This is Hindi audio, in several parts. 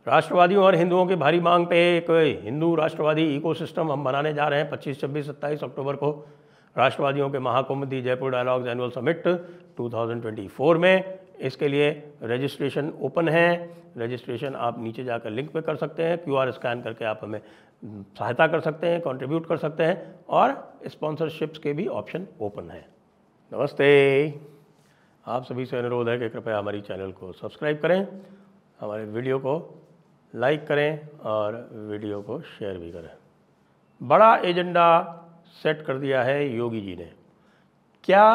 राष्ट्रवादियों और हिंदुओं की भारी मांग पे एक हिंदू राष्ट्रवादी इकोसिस्टम हम बनाने जा रहे हैं 25, 26, 27 अक्टूबर को राष्ट्रवादियों के महाकुंभ दी जयपुर डायलॉग्स एनुअल समिट 2024 में। इसके लिए रजिस्ट्रेशन ओपन है। रजिस्ट्रेशन आप नीचे जाकर लिंक पे कर सकते हैं, QR स्कैन करके आप हमें सहायता कर सकते हैं, कंट्रीब्यूट कर सकते हैं और स्पॉन्सरशिप्स के भी ऑप्शन ओपन है। नमस्ते, आप सभी से अनुरोध है कि कृपया हमारी चैनल को सब्सक्राइब करें, हमारे वीडियो को लाइक करें और वीडियो को शेयर भी करें। बड़ा एजेंडा सेट कर दिया है योगी जी ने। क्या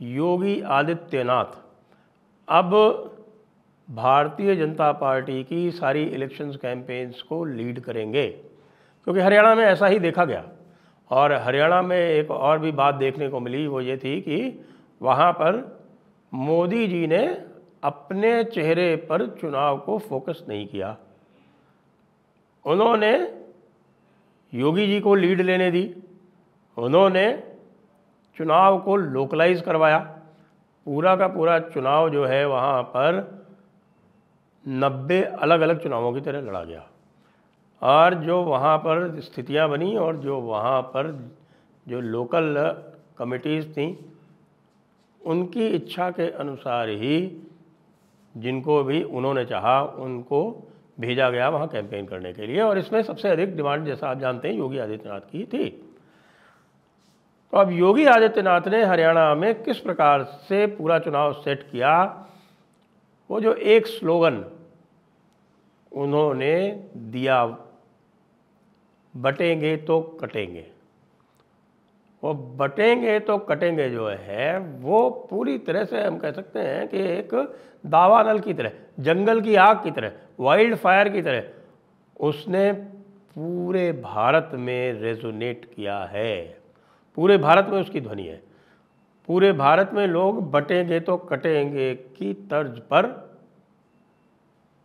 योगी आदित्यनाथ अब भारतीय जनता पार्टी की सारी इलेक्शंस कैंपेन्स को लीड करेंगे? क्योंकि हरियाणा में ऐसा ही देखा गया और हरियाणा में एक और भी बात देखने को मिली, वो ये थी कि वहाँ पर मोदी जी ने अपने चेहरे पर चुनाव को फोकस नहीं किया। उन्होंने योगी जी को लीड लेने दी, उन्होंने चुनाव को लोकलाइज करवाया। पूरा का पूरा चुनाव जो है वहाँ पर 90 अलग अलग चुनावों की तरह लड़ा गया और जो वहाँ पर स्थितियाँ बनी और जो वहाँ पर जो लोकल कमिटीज़ थीं उनकी इच्छा के अनुसार ही जिनको भी उन्होंने चाहा उनको भेजा गया वहाँ कैंपेन करने के लिए। और इसमें सबसे अधिक डिमांड, जैसा आप जानते हैं, योगी आदित्यनाथ की थी। तो अब योगी आदित्यनाथ ने हरियाणा में किस प्रकार से पूरा चुनाव सेट किया, वो जो एक स्लोगन उन्होंने दिया, बटेंगे तो कटेंगे, वो बटेंगे तो कटेंगे जो है वो पूरी तरह से हम कह सकते हैं कि एक दावानल की तरह, जंगल की आग की तरह, वाइल्ड फायर की तरह उसने पूरे भारत में रेजोनेट किया है। पूरे भारत में उसकी ध्वनि है। पूरे भारत में लोग बटेंगे तो कटेंगे की तर्ज पर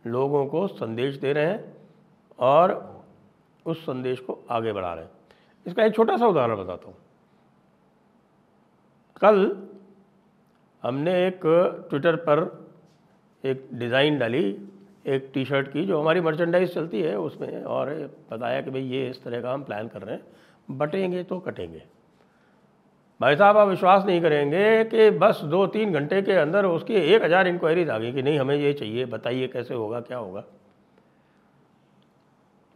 लोगों को संदेश दे रहे हैं और उस संदेश को आगे बढ़ा रहे हैं। इसका एक छोटा सा उदाहरण बताता हूँ। कल हमने एक ट्विटर पर एक डिज़ाइन डाली एक टी शर्ट की जो हमारी मर्चेंडाइज चलती है उसमें, और बताया कि भाई ये इस तरह का हम प्लान कर रहे हैं, बटेंगे तो कटेंगे। भाई साहब, आप विश्वास नहीं करेंगे कि बस 2-3 घंटे के अंदर उसकी 1000 इंक्वायरीज आ गई कि नहीं हमें ये चाहिए, बताइए कैसे होगा, क्या होगा।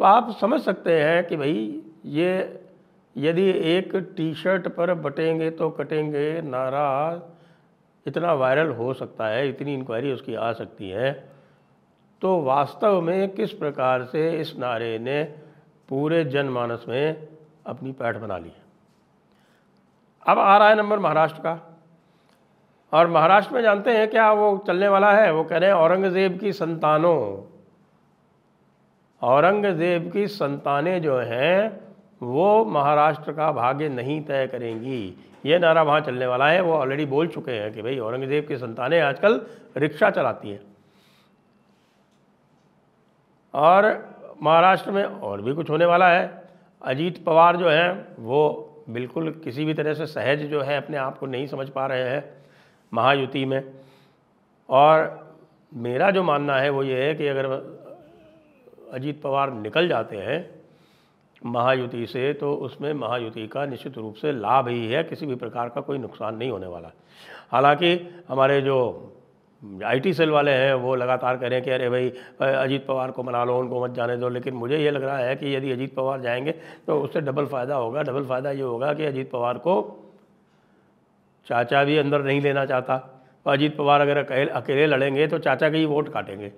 तो आप समझ सकते हैं कि भाई ये यदि एक टी शर्ट पर बटेंगे तो कटेंगे नारा इतना वायरल हो सकता है, इतनी इंक्वायरी उसकी आ सकती है, तो वास्तव में किस प्रकार से इस नारे ने पूरे जनमानस में अपनी पैठ बना ली है। अब आ रहा है नंबर महाराष्ट्र का, और महाराष्ट्र में जानते हैं क्या वो चलने वाला है? वो कह रहे हैं औरंगजेब की संतानों, औरंगजेब की संतानें जो हैं वो महाराष्ट्र का भाग्य नहीं तय करेंगी। ये नारा वहाँ चलने वाला है। वो ऑलरेडी बोल चुके हैं कि भाई औरंगजेब की संतानें आजकल रिक्शा चलाती हैं। और महाराष्ट्र में और भी कुछ होने वाला है। अजीत पवार जो हैं वो बिल्कुल किसी भी तरह से सहज जो है अपने आप को नहीं समझ पा रहे हैं महायुति में। और मेरा जो मानना है वो ये है कि अगर अजीत पवार निकल जाते हैं महायुति से तो उसमें महायुति का निश्चित रूप से लाभ ही है, किसी भी प्रकार का कोई नुकसान नहीं होने वाला। हालांकि हमारे जो IT सेल वाले हैं वो लगातार कह रहे हैं कि अरे भाई अजीत पवार को मना लो, उनको मत जाने दो, लेकिन मुझे ये लग रहा है कि यदि अजीत पवार जाएंगे तो उससे डबल फ़ायदा होगा। डबल फ़ायदा ये होगा कि अजीत पवार को चाचा भी अंदर नहीं लेना चाहता, तो अजीत पवार अगर अकेले लड़ेंगे तो चाचा के ही वोट काटेंगे।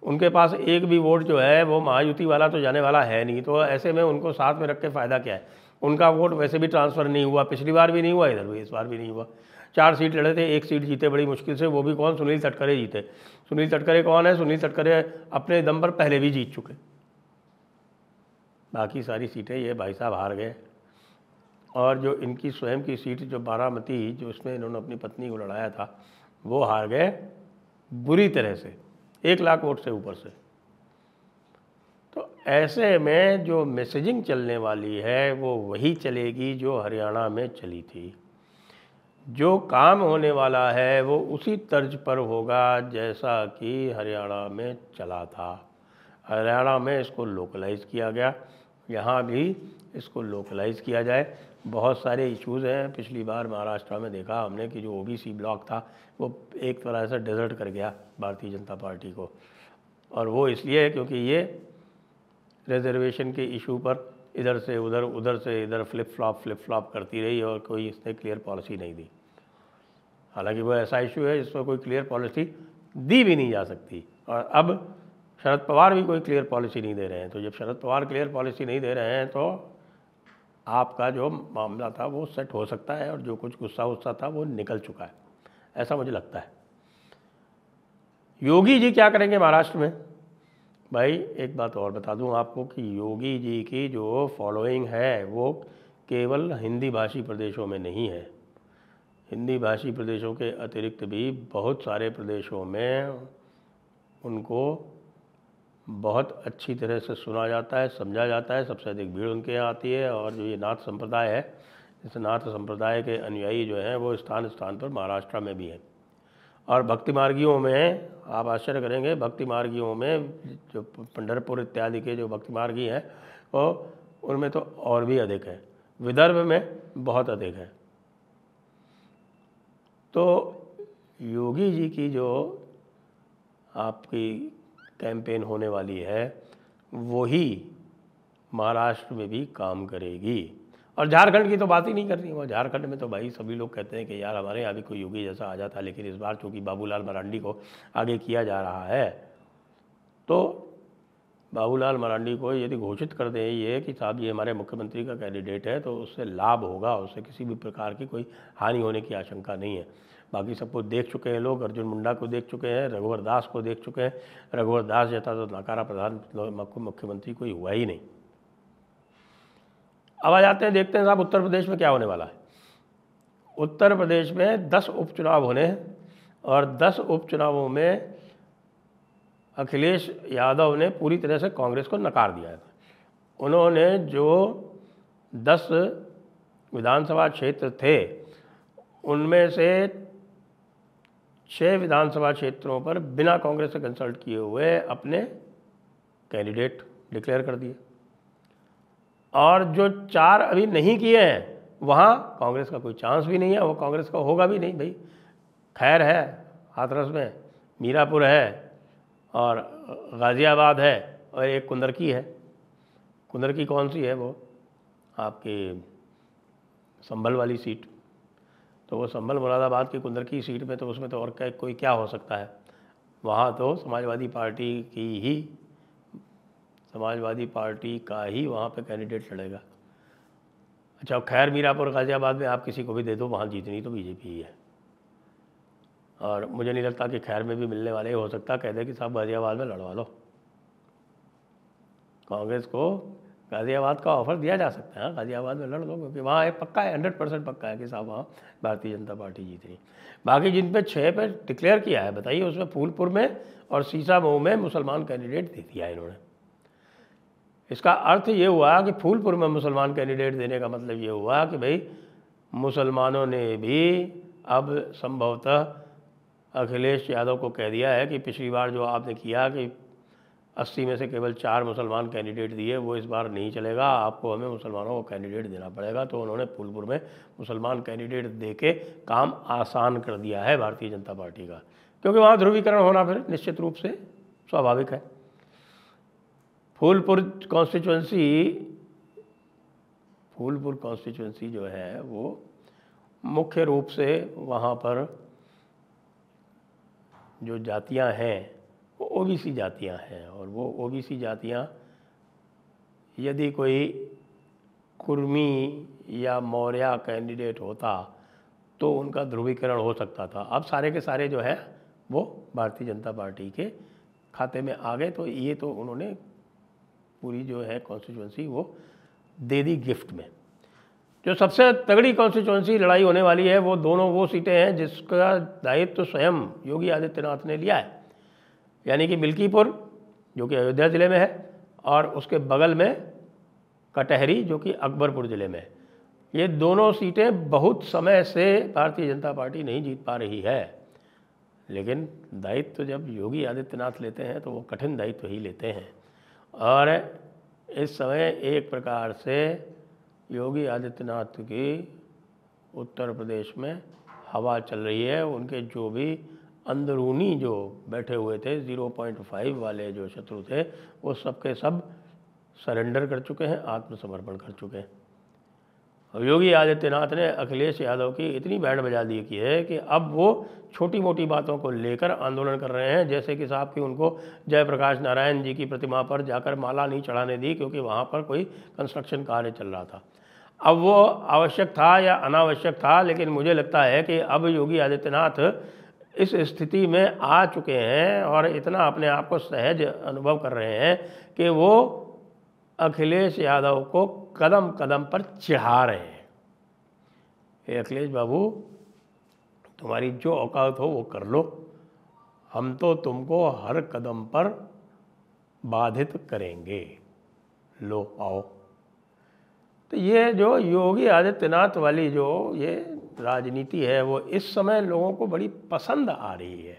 उनके पास एक भी वोट जो है वो महायुति वाला तो जाने वाला है नहीं, तो ऐसे में उनको साथ में रख के फ़ायदा क्या है। उनका वोट वैसे भी ट्रांसफ़र नहीं हुआ, पिछली बार भी नहीं हुआ, इधर भी इस बार भी नहीं हुआ। 4 सीट लड़े थे, 1 सीट जीते बड़ी मुश्किल से, वो भी कौन? सुनील तटकरे जीते। सुनील तटकरे कौन है? सुनील तटकरे अपने दम पर पहले भी जीत चुके। बाकी सारी सीटें ये भाई साहब हार गए। और जो इनकी स्वयं की सीट जो बारामती, जो इसमें इन्होंने अपनी पत्नी को लड़ाया था, वो हार गए बुरी तरह से, 1 लाख वोट से ऊपर से। तो ऐसे में जो मैसेजिंग चलने वाली है वो वही चलेगी जो हरियाणा में चली थी। जो काम होने वाला है वो उसी तर्ज पर होगा जैसा कि हरियाणा में चला था। हरियाणा में इसको लोकलाइज किया गया, यहाँ भी इसको लोकलाइज किया जाए। बहुत सारे इश्यूज़ हैं। पिछली बार महाराष्ट्र में देखा हमने कि जो ओबीसी ब्लॉक था वो एक तरह से डेजर्ट कर गया भारतीय जनता पार्टी को, और वो इसलिए क्योंकि ये रिजर्वेशन के इशू पर इधर से उधर, उधर से इधर फ्लिप फ्लॉप करती रही और कोई इसने क्लियर पॉलिसी नहीं दी। हालांकि वो ऐसा इशू है जिस पर कोई क्लियर पॉलिसी दी भी नहीं जा सकती, और अब शरद पवार भी कोई क्लियर पॉलिसी नहीं दे रहे हैं। तो जब शरद पवार क्लियर पॉलिसी नहीं दे रहे हैं तो आपका जो मामला था वो सेट हो सकता है, और जो कुछ गुस्सा था वो निकल चुका है, ऐसा मुझे लगता है। योगी जी क्या करेंगे महाराष्ट्र में? भाई एक बात और बता दूं आपको कि योगी जी की जो फॉलोइंग है वो केवल हिंदी भाषी प्रदेशों में नहीं है। हिंदी भाषी प्रदेशों के अतिरिक्त भी बहुत सारे प्रदेशों में उनको बहुत अच्छी तरह से सुना जाता है, समझा जाता है। सबसे अधिक भीड़ उनके यहाँ आती है, और जो ये नाथ संप्रदाय है, इस नाथ संप्रदाय के अनुयायी जो हैं वो स्थान स्थान पर महाराष्ट्र में भी हैं। और भक्ति मार्गियों में आप आश्चर्य करेंगे, भक्ति मार्गियों में जो पंढरपुर इत्यादि के जो भक्ति मार्गी हैं वो उनमें तो और भी अधिक है, विदर्भ में बहुत अधिक है। तो योगी जी की जो आपकी कैंपेन होने वाली है वही महाराष्ट्र में भी काम करेगी। और झारखंड की तो बात ही नहीं करनी। वो झारखंड में तो भाई सभी लोग कहते हैं कि यार हमारे यहाँ भी कोई योगी जैसा आ जाता, लेकिन इस बार चूँकि बाबूलाल मरांडी को आगे किया जा रहा है तो बाबूलाल मरांडी को यदि घोषित कर दें ये कि साहब ये हमारे मुख्यमंत्री का कैंडिडेट है, तो उससे लाभ होगा, उससे किसी भी प्रकार की कोई हानि होने की आशंका नहीं है। बाकी सबको देख चुके हैं लोग, अर्जुन मुंडा को देख चुके हैं, रघुवर दास को देख चुके हैं। रघुवर दास जैसा तो नकारा प्रधान मुख्यमंत्री कोई हुआ ही नहीं। अब आ जाते हैं, देखते हैं साहब उत्तर प्रदेश में क्या होने वाला है। उत्तर प्रदेश में 10 उपचुनाव होने हैं, और 10 उपचुनावों में अखिलेश यादव ने पूरी तरह से कांग्रेस को नकार दिया है। उन्होंने जो 10 विधानसभा क्षेत्र थे उनमें से 6 विधानसभा क्षेत्रों पर बिना कांग्रेस से कंसल्ट किए हुए अपने कैंडिडेट डिक्लेयर कर दिए, और जो 4 अभी नहीं किए हैं वहाँ कांग्रेस का कोई चांस भी नहीं है, वो कांग्रेस का होगा भी नहीं। भाई खैर है हाथरस में, मीरापुर है, और गाज़ियाबाद है, और एक कुंदरकी है। कुंदरकी कौन सी है? वो आपकी संभल वाली सीट। तो वो संभल मुरादाबाद की कुंदरकी सीट में तो उसमें तो और कोई क्या हो सकता है? वहाँ तो समाजवादी पार्टी का ही वहाँ पे कैंडिडेट लड़ेगा। अच्छा खैर मीरापुर गाज़ियाबाद में आप किसी को भी दे दो, वहाँ जीतनी तो बीजेपी ही है, और मुझे नहीं लगता कि खैर में भी मिलने वाले हो सकता कह दे कि साहब गाज़ियाबाद में लड़वा लो। कांग्रेस को गाज़ियाबाद का ऑफर दिया जा सकता है, गाज़ियाबाद में लड़ लो, क्योंकि वहाँ एक पक्का है, 100% पक्का है कि साहब वहाँ भारतीय जनता पार्टी जीत रही। बाकी जिन पे 6 पे डिक्लेयर किया है बताइए, उसमें फूलपुर में और सीसामऊ में मुसलमान कैंडिडेट दे दिया इन्होंने। इसका अर्थ ये हुआ कि फूलपुर में मुसलमान कैंडिडेट देने का मतलब ये हुआ कि भाई मुसलमानों ने भी अब संभवतः अखिलेश यादव को कह दिया है कि पिछली बार जो आपने किया कि 80 में से केवल 4 मुसलमान कैंडिडेट दिए, वो इस बार नहीं चलेगा, आपको हमें मुसलमानों को कैंडिडेट देना पड़ेगा। तो उन्होंने फूलपुर में मुसलमान कैंडिडेट दे के काम आसान कर दिया है भारतीय जनता पार्टी का, क्योंकि वहाँ ध्रुवीकरण होना फिर निश्चित रूप से स्वाभाविक है। फूलपुर कॉन्स्टिट्यूंसी जो है वो मुख्य रूप से वहाँ पर जो जातियाँ हैं वो ओबीसी जातियाँ हैं, और वो ओबीसी जातियाँ यदि कोई कुर्मी या मौर्य कैंडिडेट होता तो उनका ध्रुवीकरण हो सकता था। अब सारे के सारे जो है वो भारतीय जनता पार्टी के खाते में आ गए, तो ये तो उन्होंने पूरी जो है कॉन्स्टिट्यूंसी वो दे दी गिफ्ट में। जो सबसे तगड़ी कॉन्स्टिट्यूंसी लड़ाई होने वाली है वो दोनों वो सीटें हैं जिसका दायित्व तो स्वयं योगी आदित्यनाथ ने लिया है, यानी कि मिल्कीपुर जो कि अयोध्या ज़िले में है, और उसके बगल में कटहरी जो कि अकबरपुर ज़िले में है। ये दोनों सीटें बहुत समय से भारतीय जनता पार्टी नहीं जीत पा रही है, लेकिन दायित्व जब योगी आदित्यनाथ लेते हैं तो वो कठिन दायित्व ही लेते हैं। और इस समय एक प्रकार से योगी आदित्यनाथ की उत्तर प्रदेश में हवा चल रही है। उनके जो भी अंदरूनी जो बैठे हुए थे 0.5 वाले जो शत्रु थे, वो सब के सब सरेंडर कर चुके हैं, आत्मसमर्पण कर चुके हैं। और योगी आदित्यनाथ ने अखिलेश यादव की इतनी बैंड बजा दी की है कि अब वो छोटी मोटी बातों को लेकर आंदोलन कर रहे हैं। जैसे कि साहब की उनको जयप्रकाश नारायण जी की प्रतिमा पर जाकर माला नहीं चढ़ाने दी क्योंकि वहाँ पर कोई कंस्ट्रक्शन कार्य चल रहा था। अब वो आवश्यक था या अनावश्यक था, लेकिन मुझे लगता है कि अब योगी आदित्यनाथ इस स्थिति में आ चुके हैं और इतना अपने आप को सहज अनुभव कर रहे हैं कि वो अखिलेश यादव को कदम कदम पर चिढ़ा रहे हैं। हे अखिलेश बाबू, तुम्हारी जो औकात हो वो कर लो, हम तो तुमको हर कदम पर बाधित करेंगे, लो आओ। तो ये जो योगी आदित्यनाथ वाली जो ये राजनीति है वो इस समय लोगों को बड़ी पसंद आ रही है।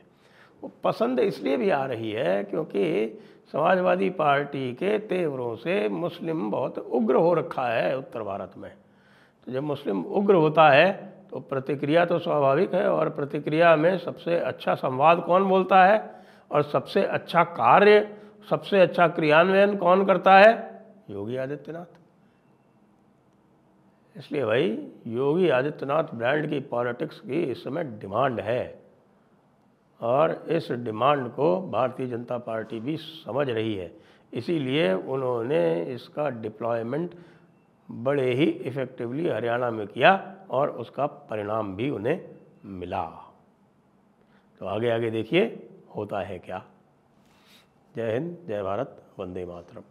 वो पसंद इसलिए भी आ रही है क्योंकि समाजवादी पार्टी के तेवरों से मुस्लिम बहुत उग्र हो रखा है उत्तर भारत में। तो जब मुस्लिम उग्र होता है तो प्रतिक्रिया तो स्वाभाविक है, और प्रतिक्रिया में सबसे अच्छा संवाद कौन बोलता है और सबसे अच्छा कार्य, सबसे अच्छा क्रियान्वयन कौन करता है? योगी आदित्यनाथ। इसलिए भाई योगी आदित्यनाथ ब्रांड की पॉलिटिक्स की इस समय डिमांड है, और इस डिमांड को भारतीय जनता पार्टी भी समझ रही है। इसीलिए उन्होंने इसका डिप्लॉयमेंट बड़े ही इफ़ेक्टिवली हरियाणा में किया और उसका परिणाम भी उन्हें मिला। तो आगे आगे देखिए होता है क्या। जय हिंद, जय भारत, वंदे मातरम।